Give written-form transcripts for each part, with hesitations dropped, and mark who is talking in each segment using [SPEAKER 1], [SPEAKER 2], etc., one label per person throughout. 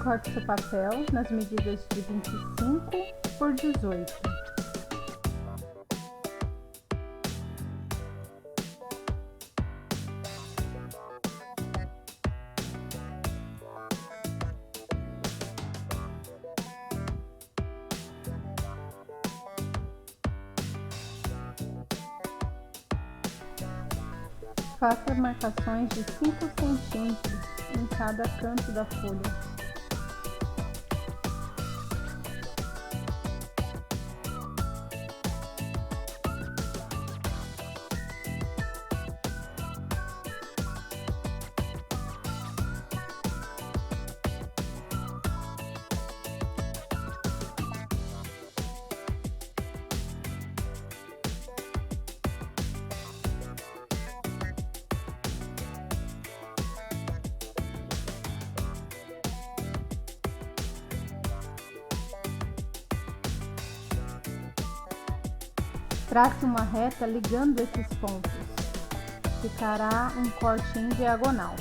[SPEAKER 1] Corte seu papel nas medidas de 25 por 18. Faça marcações de 5 centímetros em cada canto da folha. Trace uma reta ligando esses pontos. Ficará um corte em diagonal.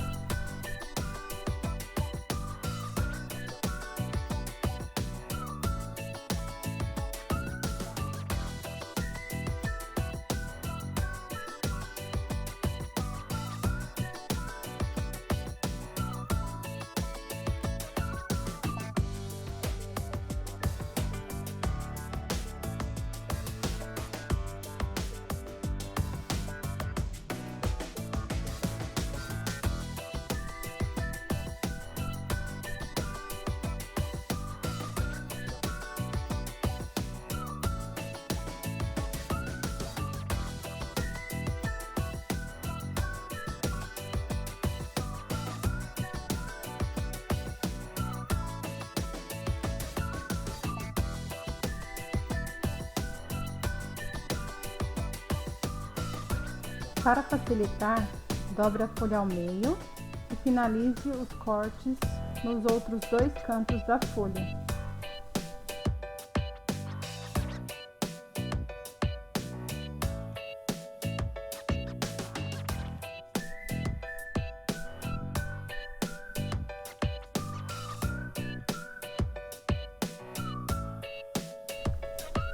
[SPEAKER 1] Para facilitar, dobre a folha ao meio e finalize os cortes nos outros 2 cantos da folha.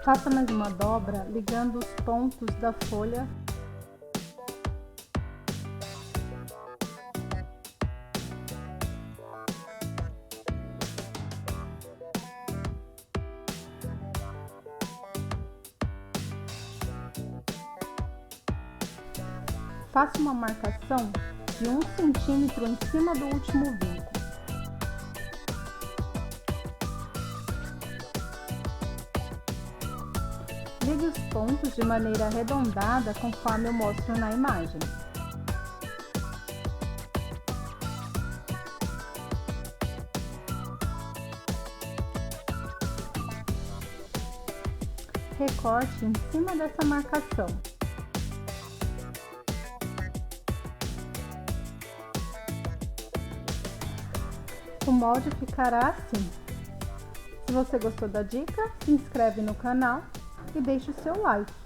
[SPEAKER 1] Faça mais uma dobra ligando os pontos da folha . Faça uma marcação de 1 centímetro em cima do último vinco. Ligue os pontos de maneira arredondada conforme eu mostro na imagem. Recorte em cima dessa marcação. O molde ficará assim. Se você gostou da dica, se inscreve no canal e deixe o seu like.